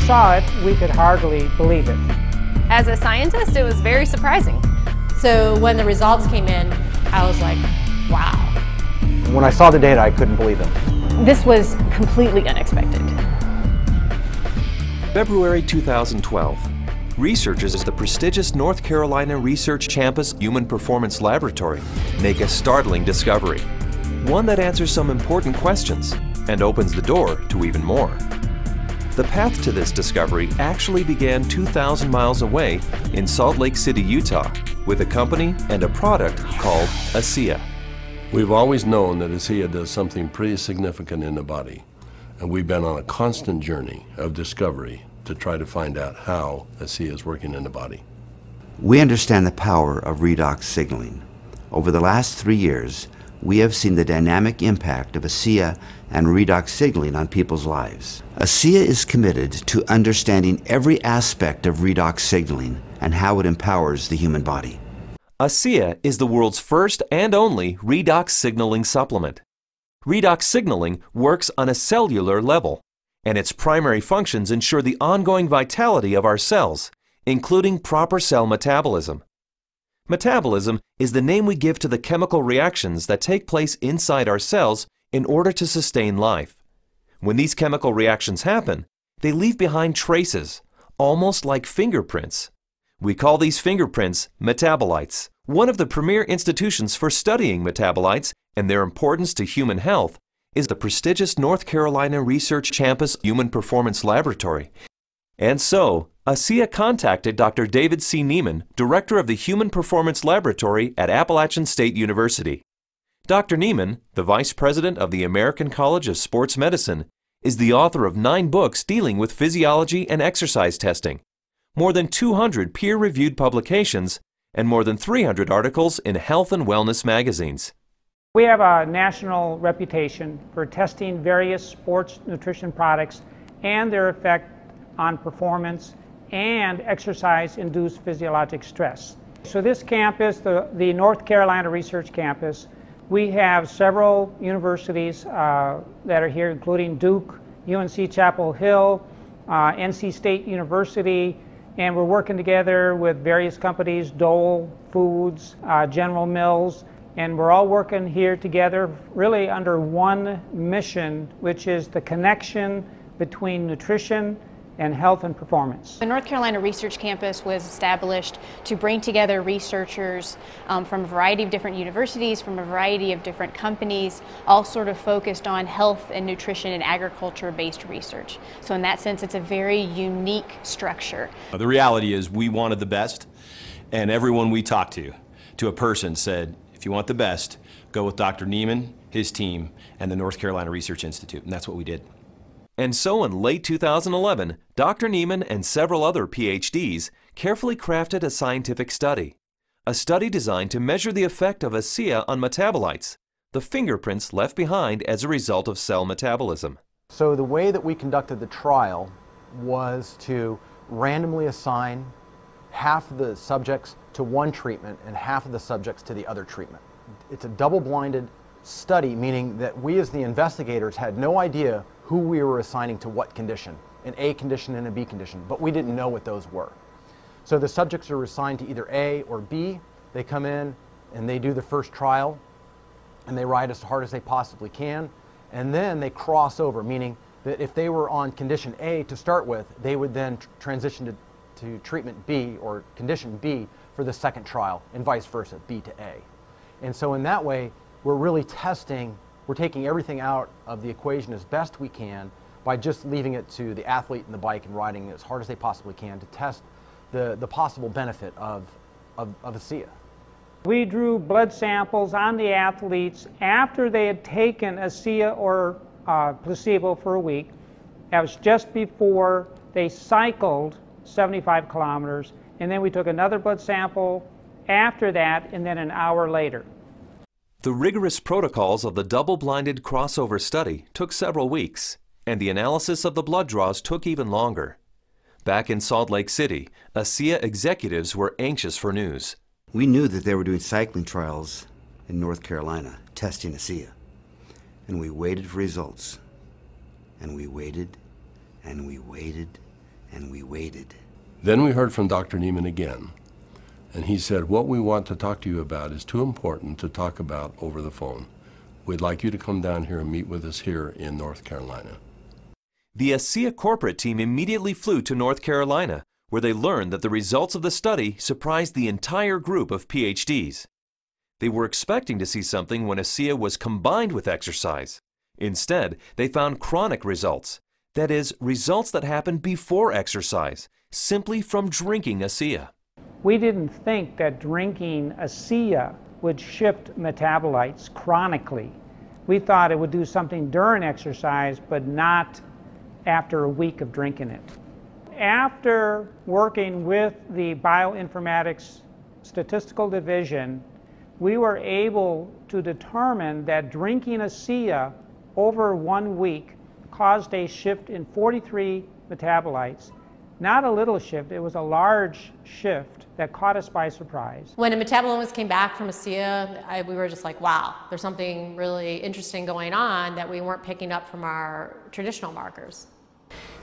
saw it, we could hardly believe it. As a scientist, it was very surprising. So when the results came in, I was like, wow. When I saw the data, I couldn't believe it. This was completely unexpected. February 2012. Researchers at the prestigious North Carolina Research Campus Human Performance Laboratory make a startling discovery. One that answers some important questions and opens the door to even more. The path to this discovery actually began 2,000 miles away in Salt Lake City, Utah, with a company and a product called Asea. We've always known that Asea does something pretty significant in the body, and we've been on a constant journey of discovery to try to find out how Asea is working in the body. We understand the power of redox signaling. Over the last 3 years, we have seen the dynamic impact of Asea and redox signaling on people's lives. Asea is committed to understanding every aspect of redox signaling and how it empowers the human body. Asea is the world's first and only redox signaling supplement. Redox signaling works on a cellular level, and its primary functions ensure the ongoing vitality of our cells, including proper cell metabolism. Metabolism is the name we give to the chemical reactions that take place inside our cells in order to sustain life. When these chemical reactions happen, they leave behind traces, almost like fingerprints. We call these fingerprints metabolites. One of the premier institutions for studying metabolites and their importance to human health is the prestigious North Carolina Research Campus Human Performance Laboratory. And so, Asea contacted Dr. David C. Neiman, director of the Human Performance Laboratory at Appalachian State University. Dr. Neiman, the vice president of the American College of Sports Medicine, is the author of 9 books dealing with physiology and exercise testing, more than 200 peer-reviewed publications, and more than 300 articles in health and wellness magazines. We have a national reputation for testing various sports nutrition products and their effect on performance and exercise-induced physiologic stress. So this campus, the North Carolina Research Campus, we have several universities that are here, including Duke, UNC Chapel Hill, NC State University, and we're working together with various companies, Dole Foods, General Mills, and we're all working here together really under one mission, which is the connection between nutrition and health and performance. The North Carolina Research Campus was established to bring together researchers from a variety of different universities, from a variety of different companies, all sort of focused on health and nutrition and agriculture-based research. So in that sense, it's a very unique structure. The reality is we wanted the best, and everyone we talked to a person said, if you want the best, go with Dr. Neiman, his team, and the North Carolina Research Institute, and that's what we did. And so in late 2011, Dr. Neiman and several other PhDs carefully crafted a scientific study. A study designed to measure the effect of Asea on metabolites, the fingerprints left behind as a result of cell metabolism. So the way that we conducted the trial was to randomly assign half of the subjects to one treatment and half of the subjects to the other treatment. It's a double-blinded study, meaning that we as the investigators had no idea who we were assigning to what condition, an A condition and a B condition, but we didn't know what those were. So the subjects are assigned to either A or B. They come in and they do the first trial and they ride as hard as they possibly can, and then they cross over, meaning that if they were on condition A to start with, they would then transition to treatment B or condition B for the second trial, and vice versa, B to A. And so in that way, we're really testing, we're taking everything out of the equation as best we can by just leaving it to the athlete and the bike and riding as hard as they possibly can to test the possible benefit of Asea. We drew blood samples on the athletes after they had taken Asea or placebo for a week. That was just before they cycled 75 kilometers, and then we took another blood sample after that, and then an hour later. The rigorous protocols of the double-blinded crossover study took several weeks, and the analysis of the blood draws took even longer. Back in Salt Lake City, Asea executives were anxious for news. We knew that they were doing cycling trials in North Carolina, testing Asea. And we waited for results. And we waited, and we waited, and we waited. Then we heard from Dr. Neiman again, and he said, what we want to talk to you about is too important to talk about over the phone. We'd like you to come down here and meet with us here in North Carolina. The Asea corporate team immediately flew to North Carolina, where they learned that the results of the study surprised the entire group of PhDs. They were expecting to see something when Asea was combined with exercise. Instead, they found chronic results. That is, results that happen before exercise, simply from drinking Asea. We didn't think that drinking Asea would shift metabolites chronically. We thought it would do something during exercise, but not after a week of drinking it. After working with the bioinformatics statistical division, we were able to determine that drinking Asea over 1 week caused a shift in 43 metabolites. Not a little shift, it was a large shift that caught us by surprise. When the metabolomics came back from Asea, we were just like, wow, there's something really interesting going on that we weren't picking up from our traditional markers.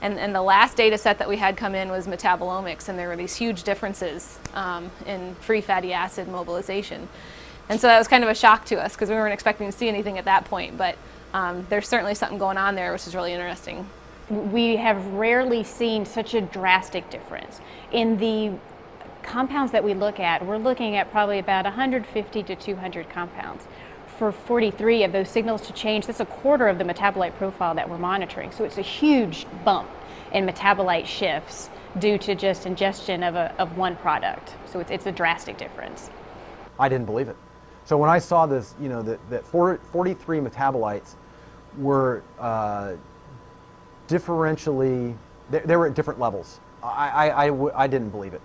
And the last data set that we had come in was metabolomics, and there were these huge differences in free fatty acid mobilization. And so that was kind of a shock to us because we weren't expecting to see anything at that point, but there's certainly something going on there which is really interesting. We have rarely seen such a drastic difference. In the compounds that we look at, we're looking at probably about 150 to 200 compounds. For 43 of those signals to change, that's a quarter of the metabolite profile that we're monitoring. So it's a huge bump in metabolite shifts due to just ingestion of one product. So it's a drastic difference. I didn't believe it. So when I saw this, you know, that 43 metabolites were differentially, they were at different levels. I didn't believe it.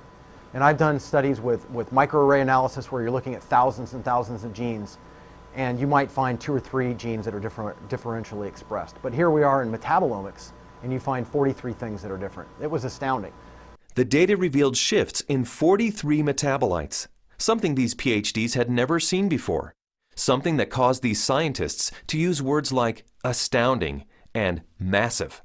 And I've done studies with microarray analysis where you're looking at thousands and thousands of genes, and you might find 2 or 3 genes that are differentially expressed. But here we are in metabolomics, and you find 43 things that are different. It was astounding. The data revealed shifts in 43 metabolites, something these PhDs had never seen before, something that caused these scientists to use words like astounding and massive.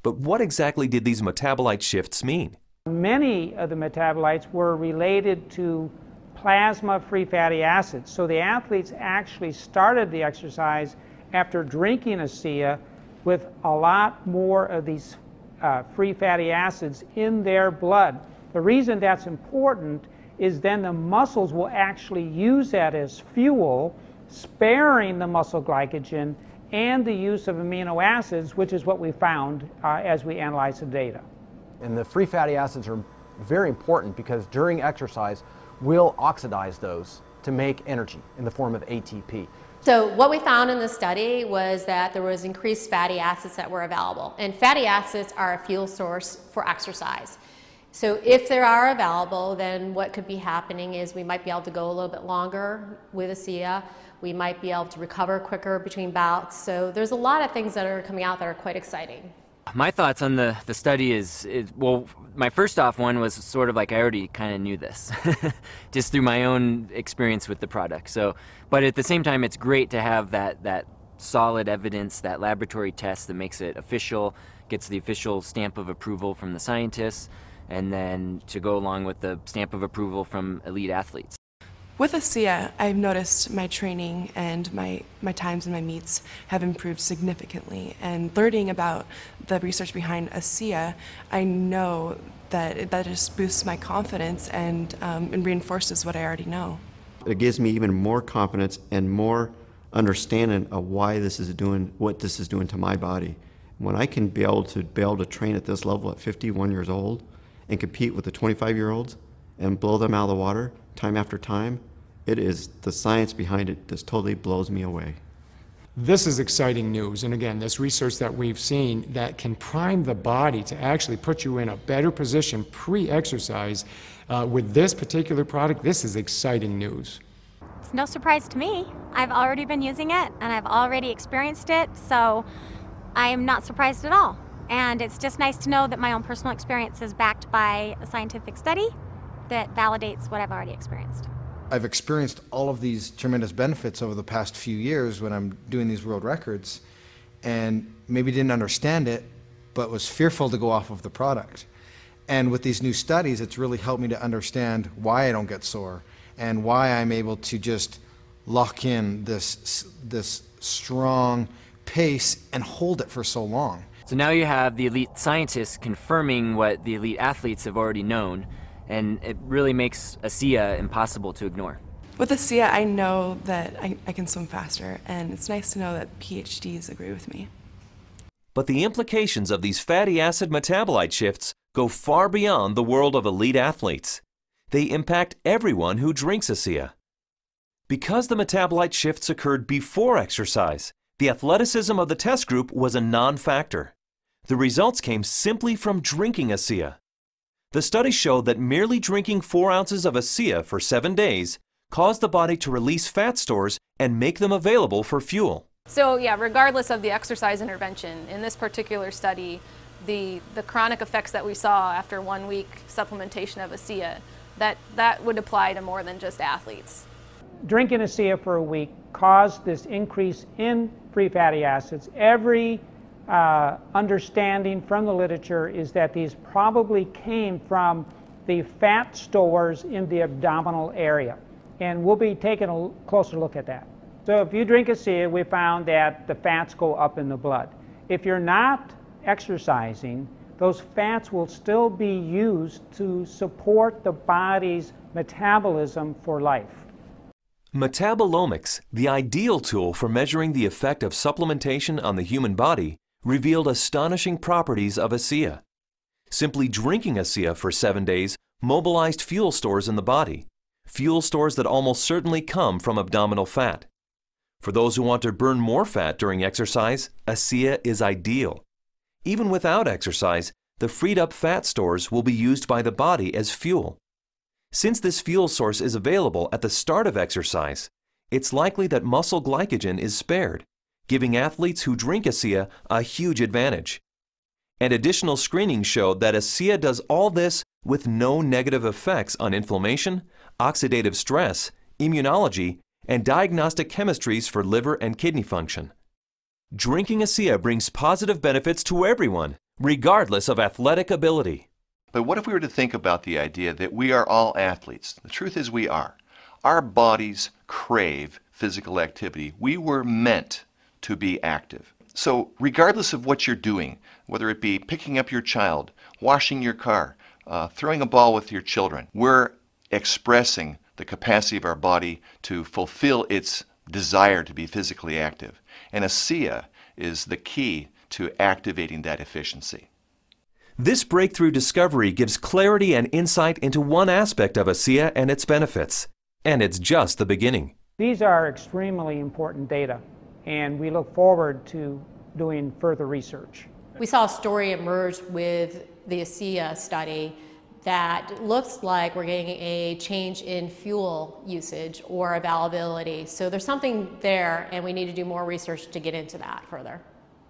But what exactly did these metabolite shifts mean? Many of the metabolites were related to plasma-free fatty acids. So the athletes actually started the exercise after drinking Asea with a lot more of these free fatty acids in their blood. The reason that's important is then the muscles will actually use that as fuel, sparing the muscle glycogen and the use of amino acids, which is what we found as we analyzed the data. And the free fatty acids are very important because during exercise, we'll oxidize those to make energy in the form of ATP. So what we found in the study was that there was increased fatty acids that were available. And fatty acids are a fuel source for exercise. So if they are available, then what could be happening is we might be able to go a little bit longer with Asea. We might be able to recover quicker between bouts. So there's a lot of things that are coming out that are quite exciting. My thoughts on the study is, well, my first off one was sort of like I already kind of knew this, just through my own experience with the product. So, but at the same time, it's great to have that solid evidence, that laboratory test that makes it official, gets the official stamp of approval from the scientists, and then to go along with the stamp of approval from elite athletes. With Asea, I've noticed my training and my times and my meets have improved significantly. And learning about the research behind Asea, I know that that just boosts my confidence and reinforces what I already know. It gives me even more confidence and more understanding of why this is doing, what this is doing to my body. When I can be able to train at this level at 51 years old and compete with the 25-year-olds and blow them out of the water time after time, it is the science behind it just totally blows me away. This is exciting news, and again, this research that we've seen that can prime the body to actually put you in a better position pre-exercise with this particular product. This is exciting news. It's no surprise to me. I've already been using it and I've already experienced it, so I am not surprised at all. And it's just nice to know that my own personal experience is backed by a scientific study that validates what I've already experienced. I've experienced all of these tremendous benefits over the past few years when I'm doing these world records, and maybe didn't understand it, but was fearful to go off of the product. And with these new studies, it's really helped me to understand why I don't get sore and why I'm able to just lock in this strong pace and hold it for so long. So now you have the elite scientists confirming what the elite athletes have already known, and it really makes Asea impossible to ignore. With Asea, I know that I can swim faster, and it's nice to know that PhDs agree with me. But the implications of these fatty acid metabolite shifts go far beyond the world of elite athletes. They impact everyone who drinks Asea. Because the metabolite shifts occurred before exercise, the athleticism of the test group was a non-factor. The results came simply from drinking Asea. The study showed that merely drinking 4 ounces of Asea for 7 days caused the body to release fat stores and make them available for fuel. So yeah, regardless of the exercise intervention, in this particular study, the chronic effects that we saw after 1 week supplementation of Asea, that would apply to more than just athletes. Drinking Asea for a week caused this increase in free fatty acids. Every understanding from the literature is that these probably came from the fat stores in the abdominal area. And we'll be taking a closer look at that. So if you drink Asea, we found that the fats go up in the blood. If you're not exercising, those fats will still be used to support the body's metabolism for life. Metabolomics, the ideal tool for measuring the effect of supplementation on the human body, revealed astonishing properties of Asea. Simply drinking Asea for 7 days mobilized fuel stores in the body, fuel stores that almost certainly come from abdominal fat. For those who want to burn more fat during exercise, Asea is ideal. Even without exercise, the freed up fat stores will be used by the body as fuel. Since this fuel source is available at the start of exercise, it's likely that muscle glycogen is spared, giving athletes who drink Asea a huge advantage. And additional screening showed that Asea does all this with no negative effects on inflammation, oxidative stress, immunology, and diagnostic chemistries for liver and kidney function. Drinking Asea brings positive benefits to everyone, regardless of athletic ability. But what if we were to think about the idea that we are all athletes? The truth is we are. Our bodies crave physical activity. We were meant to be active. So regardless of what you're doing, whether it be picking up your child, washing your car, throwing a ball with your children, we're expressing the capacity of our body to fulfill its desire to be physically active. And Asea is the key to activating that efficiency. This breakthrough discovery gives clarity and insight into one aspect of Asea and its benefits. And it's just the beginning. These are extremely important data, and we look forward to doing further research. We saw a story emerge with the Asea study that looks like we're getting a change in fuel usage or availability. So there's something there, and we need to do more research to get into that further.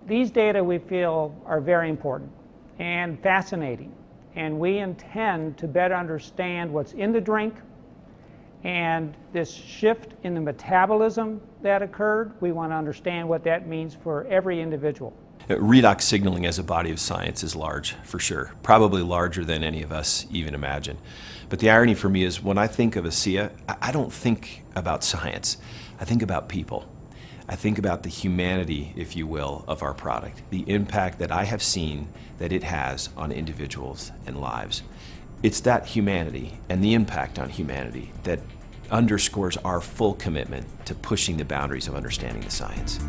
These data we feel are very important and fascinating, and we intend to better understand what's in the drink and this shift in the metabolism that occurred. We want to understand what that means for every individual. Redox signaling as a body of science is large, for sure. Probably larger than any of us even imagine. But the irony for me is when I think of Asea, I don't think about science. I think about people. I think about the humanity, if you will, of our product, the impact that I have seen that it has on individuals and lives. It's that humanity and the impact on humanity that underscores our full commitment to pushing the boundaries of understanding the science.